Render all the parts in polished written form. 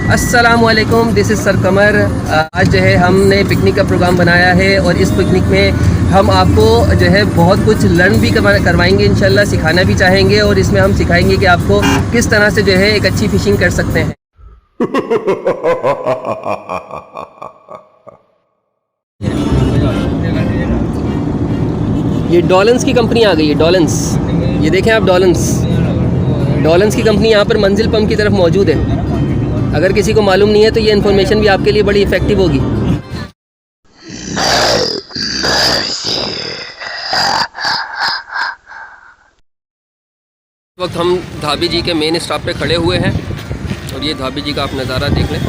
अस्सलामुअलैकुम, this is sir कमर। आज जो है हमने पिकनिक का प्रोग्राम बनाया है और इस पिकनिक में हम आपको जो है बहुत कुछ लर्न भी करवाएंगे इंशाल्लाह, सिखाना भी चाहेंगे और इसमें हम सिखाएंगे कि आपको किस तरह से जो है एक अच्छी फ़िशिंग कर सकते हैं। ये डॉलन्स की कंपनी आ गई है, डॉलन्स। ये देखें आप, डॉलन्स की कंपनी यहाँ पर मंजिल पंप की तरफ मौजूद है। अगर किसी को मालूम नहीं है तो ये इन्फॉर्मेशन भी आपके लिए बड़ी इफ़ेक्टिव होगी। इस वक्त हम धाबी जी के मेन स्टॉप पे खड़े हुए हैं और ये धाबी जी का आप नज़ारा देख लें।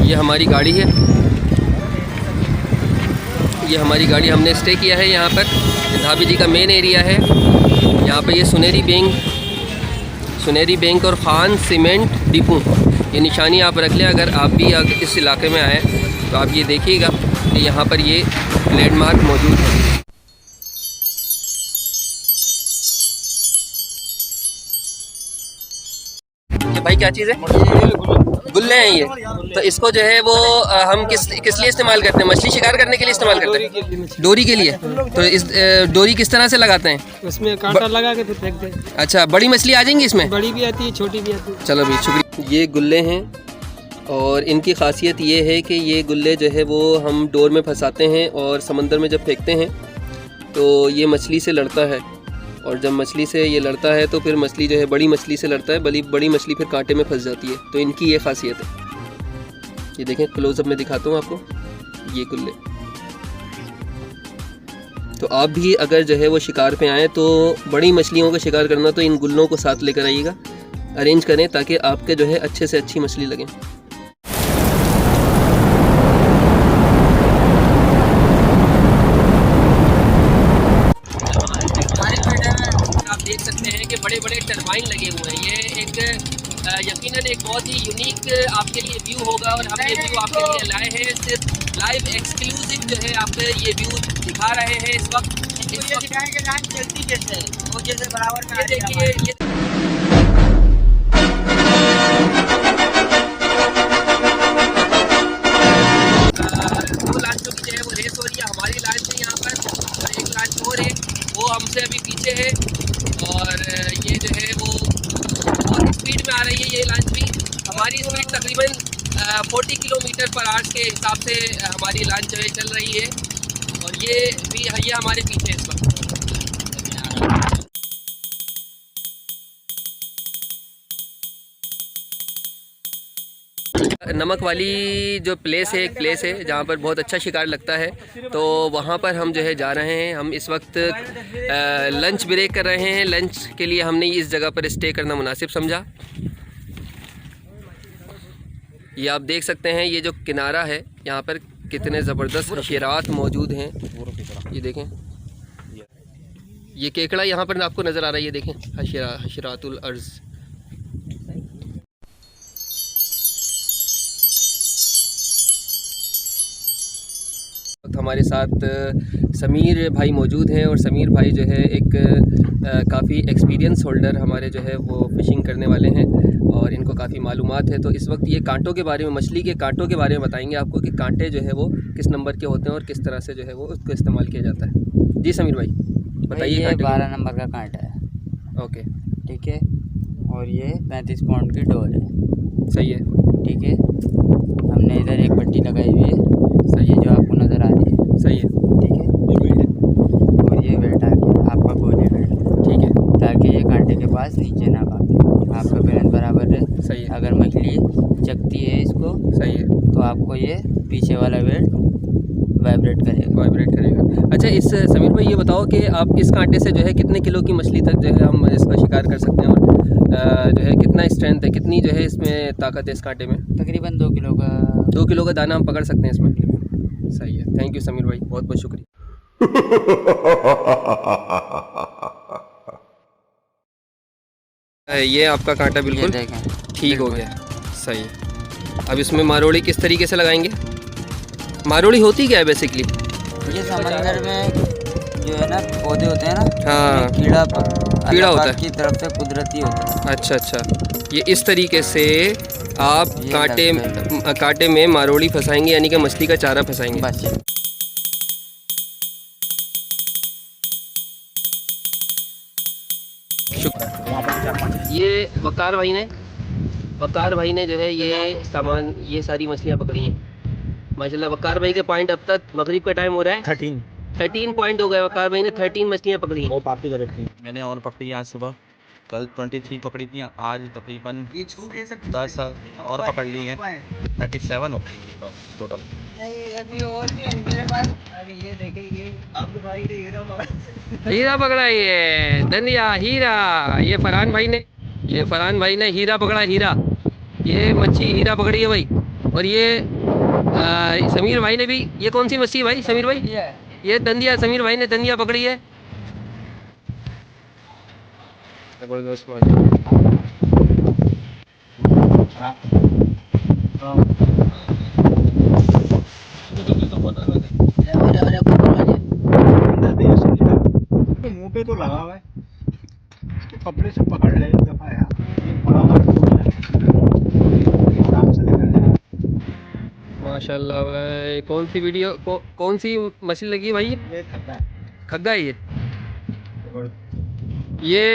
ये हमारी गाड़ी है, ये हमारी गाड़ी हमने स्टे किया है यहाँ पर। धाबी जी का मेन एरिया है। यहाँ पे ये सुनेरी बैंक और ख़ान सीमेंट डिपो, ये निशानी आप रख लें। अगर आप भी इस इलाके में आए तो आप ये देखिएगा कि यहाँ पर ये लैंडमार्क मौजूद है। ये भाई क्या चीज़ है? गुल्ले हैं ये। तो इसको जो है वो हम किस लिए इस्तेमाल करते हैं? मछली शिकार करने के लिए इस्तेमाल करते हैं, डोरी के लिए। तो इस डोरी किस तरह से लगाते हैं? उसमें कांटा लगा के फिर फेंक दें। अच्छा, बड़ी मछली आ जाएंगी इसमें? बड़ी भी आती है, छोटी भी आती है। चलो भाई, शुक्रिया। ये गुल्ले हैं और इनकी खासियत ये है कि ये गुल्ले जो है वो हम डोर में फंसाते हैं और समंदर में जब फेंकते हैं तो ये मछली से लड़ता है। और जब मछली से ये लड़ता है तो फिर मछली जो है बड़ी मछली से लड़ता है, बड़ी मछली फिर कांटे में फंस जाती है। तो इनकी ये खासियत है। ये देखें, क्लोजअप में दिखाता हूँ आपको ये गुल्ले। तो आप भी अगर जो है वो शिकार पे आएँ तो बड़ी मछलियों का शिकार करना तो इन गुल्लों को साथ लेकर आइएगा, अरेंज करें ताकि आपके जो है अच्छे से अच्छी मछली लगे। आप देख सकते हैं कि बड़े बड़े टरबाइन लगे हुए हैं। ये एक यकीनन एक बहुत ही यूनिक आपके लिए व्यू होगा और हम ये व्यू आपके लिए लाए हैं। सिर्फ लाइव एक्सक्लूसिव जो है आपको ये व्यू दिखा रहे हैं इस वक्त। दिखाएंगे लाइन चलती कैसे है, वो जैसे बराबर में। देखिए ये दो लांचों की जो है वो रेस हो रही है। हमारी लाइन से यहाँ पर और एक लांच और है, वो हमसे अभी पीछे है और ये जो है वो बहुत स्पीड में आ रही है। ये लांच भी हमारी स्पीड तकरीबन 40 किलोमीटर पर आवर्स के हिसाब से हमारी लांच जो है चल रही है और ये हमारे पीछे इस वक्त। नमक वाली जो प्लेस है, एक प्लेस है जहाँ पर बहुत अच्छा शिकार लगता है, तो वहाँ पर हम जो है जा रहे हैं। हम इस वक्त लंच ब्रेक कर रहे हैं। लंच के लिए हमने इस जगह पर स्टे करना मुनासिब समझा। ये आप देख सकते हैं, ये जो किनारा है यहाँ पर कितने ज़बरदस्त हशीरात मौजूद हैं। ये देखें, ये केकड़ा यहाँ पर आपको नज़र आ रहा है। ये देखें, हशीरातुल अर्ज़। हमारे साथ समीर भाई मौजूद हैं और समीर भाई जो है एक काफ़ी एक्सपीरियंस होल्डर हमारे जो है वो फ़िशिंग करने वाले हैं और इनको काफ़ी मालूमात है। तो इस वक्त ये कांटों के बारे में, मछली के कांटों के बारे में बताएंगे आपको कि कांटे जो है वो किस नंबर के होते हैं और किस तरह से जो है वो उसको इस्तेमाल किया जाता है। जी समीर भाई बताइए। ये 12 नंबर का कांटा है। ओके, ठीक है। और ये 35 पाउंड की डोर है। सही है। ठीक है। हमने इधर एक पट्टी लगाई हुई है, सही है, जो आपको नज़र आ रही है। सही है। ठीक है। और ये बेल्ट आ गया आपका गोले बेल्ट। ठीक है, ताकि ये कांटे के पास नीचे ना भागे, आपका बैलेंस बराबर रहे। सही है। अगर मछली चकती है इसको, सही है, तो आपको ये पीछे वाला बेल्ट वाइब्रेट करेगा। अच्छा, इस समीर भाई ये बताओ कि आप इस कांटे से जो है कितने किलो की मछली तक जो है हम इसका शिकार कर सकते हैं और जो है कितना स्ट्रेंथ है, कितनी जो है इसमें ताकत है इस कांटे में? तकरीबन 2 किलो का 2 किलो का दाना हम पकड़ सकते हैं इसमें। सही है, थैंक यू समीर भाई, बहुत बहुत शुक्रिया। ये आपका कांटा बिल्कुल ठीक हो गया। सही है। अब इसमें मारोड़ी किस तरीके से लगाएंगे? मारोड़ी होती क्या है बेसिकली? ये समंदर में जो है ना पौधे होते हैं ना, हाँ, कीड़ा होता है की तरफ से कुदरती होता है। अच्छा, ये इस तरीके से आप कांटे में मारोड़ी फंसाएंगे, यानी कि मछली का चारा फंसाएंगे। बस ये वकार भाई ने जो है ये सामान, ये सारी मछलियाँ पकड़ी हैं माशाल्लाह। वकार भाई के पॉइंट अब तक मगरिब का टाइम हो रहा है 13 पॉइंट हो गए। वकार भाई ने 13 मछलियाँ पकड़ी हैं। मैंने और पकड़ी आज सुबह, कल 23 पकड़ी थी, आज तकरीबन 10 और पकड़ ली हैं, 37 हो गई टोटल। हीरा पकड़ा ये धनिया हीरा, ये फरहान भाई ने हीरा पकड़ा, हीरा, ये मच्छी हीरा पकड़ी है भाई। और ये समीर भाई ने भी, ये कौन सी मच्छी है भाई समीर भाई? ये दंदिया, समीर भाई ने दंदिया पकड़ी है। मुंह पे तो लगा हुआ है, कपड़े से पकड़ ले एक दफा यार, ये बड़ा मत माशाल्लाह भाई। कौन सी वीडियो कौन सी मछली लगी है भाई? ये खत्ता है। खग्गा है ये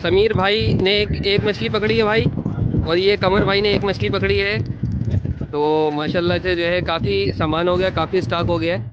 समीर भाई ने एक मछली पकड़ी है भाई, और ये कमर भाई ने एक मछली पकड़ी है। तो माशाल्लाह से जो है काफ़ी सामान हो गया, काफ़ी स्टॉक हो गया है।